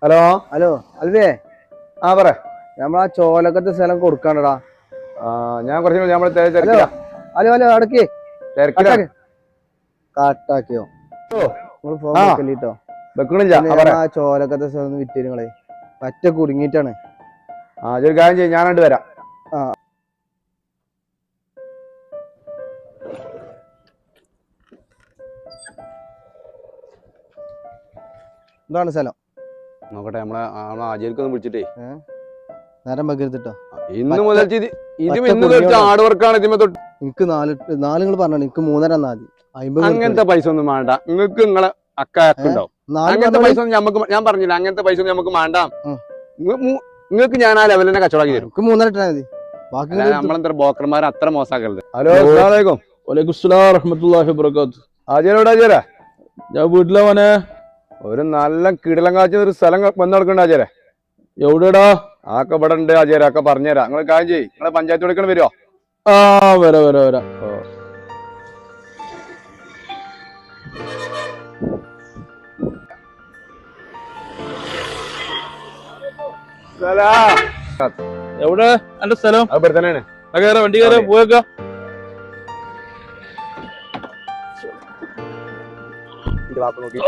Hello hello അൽവേ പറ. നമ്മളാ ചോലക്കത്തെ സ്ഥലം കൊടുക്കാണ്ടടാ. ഞാൻ കുറച്ച് ഹലോ ഹലോ ഹലോ അടക്ക് കാട്ടാക്കിയോ ഫോൺ വെക്കല്ലിട്ടോ. ആ ചോലക്കത്തെ സ്ഥലം ഒന്ന് വിറ്റ് നിങ്ങളെ പറ്റ കുടുങ്ങിട്ടാണ്. ഒരു കാര്യം ചെയ്യും, ഞാനാണ്ട് വരാം. എന്താണ് സ്ഥലം നോക്കട്ടെ, നമ്മളെ ആചാര്ക്കൊന്ന് വിളിച്ചിട്ടേ നേരം പകരുത്തിട്ടോ. ഇന്ന് മുതൽ ഹാർഡ് വർക്കാണ്. എനിക്ക് നാല് നിങ്ങൾ പറഞ്ഞു, എനിക്ക് 3.5 മതി. അങ്ങനത്തെ പൈസ ഒന്നും വേണ്ട നിങ്ങൾക്ക്. നിങ്ങളെ അക്കുണ്ടാവും അങ്ങനത്തെ പൈസ ഒന്നും നമുക്ക്. ഞാൻ പറഞ്ഞില്ല അങ്ങനത്തെ പൈസ ഒന്നും നമുക്ക് വേണ്ട. നിങ്ങൾക്ക് ഞാൻ ആ ലെവലിൽ തന്നെ കച്ചവടം തരും. 3.5 മതി. ബാക്കി നമ്മളെന്താ ബ്രോക്കർമാർ അത്ര മോശമാക്കരുത്. ഹലോ അസ്സലാമു വലൈക്കും സലാം വറഹ്മത്തുള്ളാഹി വബറകാതുഹു. ആചാര്യ ഞാൻ വീട്ടിലെ മോനെ. ഒരു നല്ല കിടിലം കാച്ച ഒരു സ്ഥലം വന്ന് നടക്കണ്ട ആചാര്യ. എവിടെടാ? ആക്കെ ഇവിടെ ഉണ്ട് ആചാര്യ. ഒക്കെ പറഞ്ഞുതരാം. നിങ്ങൾ കാര്യം ചെയ്യ്, നിങ്ങളെ പഞ്ചായത്ത് കൊടുക്കണം വരുമോ? വരാം. എവിടെ എന്റെ സ്ഥലം? ഇവിടെ തന്നെയാണ്. വണ്ടി കയറാ പോയേക്ക. നോക്കി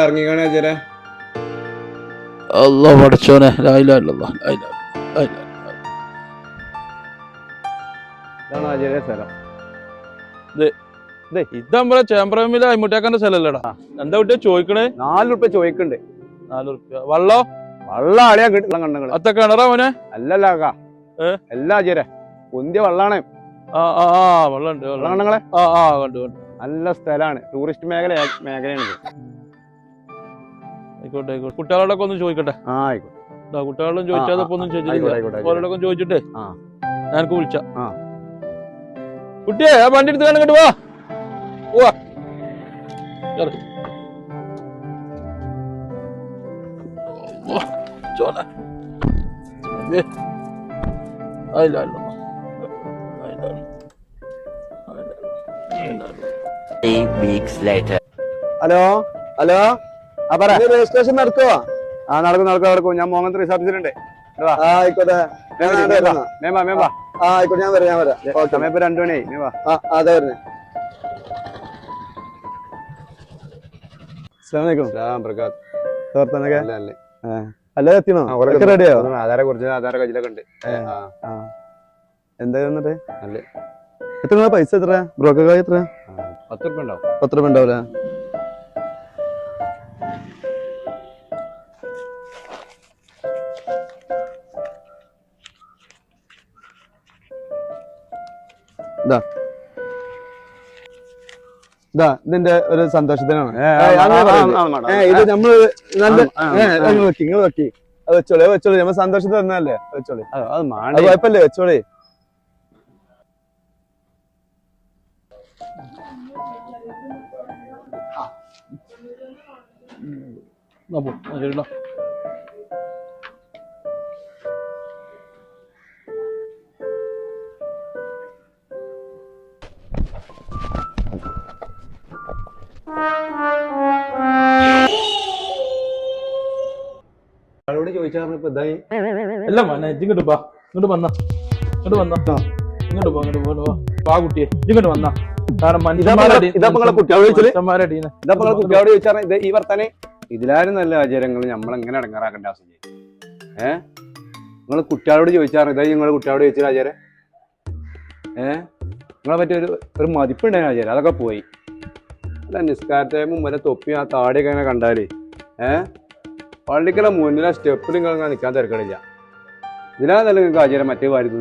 ഇറങ്ങിക്കാണേ ആചാര്യ. അല്ലാഹു പടച്ചോനെ, ലാ ഇലാഹ ഇല്ലല്ലാഹ്. ഇതാണ് ആചാര്യ സ്ഥലം. ഇത് നമ്മളെ ചേമ്പ്രമിലെ അയ്മുട്ടിയാക്കാന്റെ സ്ഥലല്ലേടാ? എന്താ കുട്ടിയെ ചോദിക്കണേ? 4 റുപ്യ ചോദിക്കണ്ട്. 4 റുപ്യ. വെള്ളം അളിയാ കിട്ടുന്ന കണ്ണുങ്ങൾ. അത്ത കിണറാ മോനെ? അല്ലല്ല എല്ലാ ആചാര്യ പൊന്തിയ വെള്ളാണ്. വെള്ളം ഉണ്ട്. കണ്ണുങ്ങളെ കണ്ടു. നല്ല സ്ഥലമാണ്. ടൂറിസ്റ്റ് മേഖലയാണ്. ആയിക്കോട്ടെ. കുട്ടികളോടൊക്കെ ഒന്ന് ചോദിക്കട്ടെ. ആയിക്കോട്ടെ. കുട്ടികളോടും ചോദിച്ചാൽ ഒന്നും ചോദിച്ചില്ല. ചോദിച്ചിട്ടേ ഞാനക്ക് വിളിച്ച. കുട്ടിയെ ആ വണ്ടി എടുത്ത് കണ്ടിട്ട് പോവാ. ഹലോ രജിസ്ട്രേഷൻ നടക്കുവോ? നടക്കും. ഞാൻ മോങ്ങത്ത് റിസർച്ചിലുണ്ട്. ആയിക്കോട്ടെ. ആയിക്കോട്ടെ, ഞാൻ വരാം. സമയം 2 മണിയായി. അതെ വരുന്നേ. ആധാര കയ്യിലൊക്കെ ഉണ്ട്. എന്താ എത്ര പൈസ? എത്ര ബ്രോക്കർ എത്ര? 10 റുപ്യ ഉണ്ടാവും. 10 റുപ്യ ഉണ്ടാവില്ല. ഇതിന്റെ ഒരു സന്തോഷത്തിനാണ്. ഇത് നമ്മള് നല്ല നിങ്ങൾ നോക്കി അത് വെച്ചോളി. നമ്മൾ സന്തോഷത്തിൽ തന്നല്ലേ, വെച്ചോളി. അത് കുഴപ്പമില്ലേ, വെച്ചോളി. ചോദിച്ചാൽ അല്ല മോനെ, ഇങ്ങോട്ട് വാ. ഇങ്ങോട്ട് വന്നാ കുട്ടിയെ ഇങ്ങോട്ട് വന്നാ. കാരണം കുട്ടിയോട് ചോദിച്ചാൽ ഈ വർത്താനെ ഇതിലാരും നല്ല ആചാരങ്ങൾ നമ്മളെങ്ങനെ ഇടങ്ങാറാക്കേണ്ട ആവശ്യം. നിങ്ങൾ കുട്ടികളോട് ചോദിച്ചാൽ ഇതായി. നിങ്ങൾ കുട്ടികളോട് ചോദിച്ചാൽ ആചാരം നിങ്ങളെ പറ്റി ഒരു മതിപ്പുണ്ടായിരുന്നു ആചാരം. അതൊക്കെ പോയി. അല്ല നിസ്കാരത്തെ മുമ്പേ തൊപ്പി ആ താടിയൊക്കെ അങ്ങനെ കണ്ടാലേ പള്ളിക്കല മുന്നിലെ സ്റ്റെപ്പിൽ നിങ്ങൾ നിൽക്കാൻ തിരക്കടില്ല. ഇതിനാ നല്ല നിങ്ങൾക്ക് ആചാരം മറ്റേ കാര്യത്തിൽ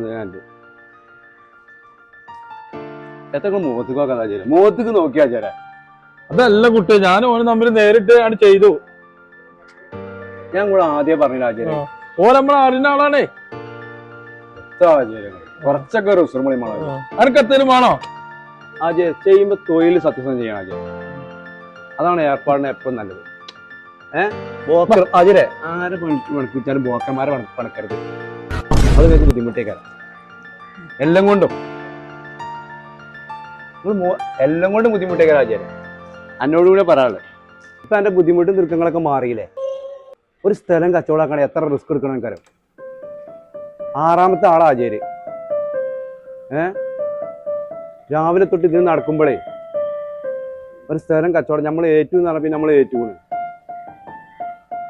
എത്ര മുഖത്തേക്ക് നോക്കാൻ ആചാരം. മുഖത്തേക്ക് നോക്കിയ ആചാരം അതല്ല കുട്ടി, ഞാൻ ഓന് തമ്മിൽ നേരിട്ട് ആണ് ചെയ്തു. ഞാൻ കൂടെ ആദ്യം പറഞ്ഞില്ല ആചാരം. ഓ നമ്മളെ അറിയുന്ന ആളാണേ. ആചാരങ്ങൾ കുറച്ചൊക്കെ ഒരു ഉസുറുമളി അനക്കത്തേലും വേണോ ആചാരം? ചെയ്യുമ്പോ തൊഴിൽ സത്യസന്ധം ചെയ്യണം ആചാരം. അതാണ് ഏർപ്പാടിന് എപ്പോഴും നല്ലത്. ആചാരെ ആരെ പണിപ്പിച്ചാലും ബോക്കന്മാരെ പണക്കരുത്. അത് വെച്ച് ബുദ്ധിമുട്ടേക്കാരം. എല്ലാം കൊണ്ടും എല്ലാം കൊണ്ടും ബുദ്ധിമുട്ടേക്കാ ആചാര്യ. എന്നോട് കൂടെ പറയാനുള്ളത്. ഇപ്പൊ എന്റെ ബുദ്ധിമുട്ടും ദുഃഖങ്ങളൊക്കെ മാറിയില്ലേ? ഒരു സ്ഥലം കച്ചവടാക്കണേ എത്ര റിസ്ക് എടുക്കണം എനിക്കറിയാം. 6ാമത്തെ ആളാ ആചാര്യ. രാവിലെ തൊട്ട് ഇതിന് നടക്കുമ്പോഴേ ഒരു സ്ഥലം കച്ചവടം നമ്മൾ ഏറ്റു എന്ന് പറഞ്ഞാൽ നമ്മൾ ഏറ്റുപോണ്.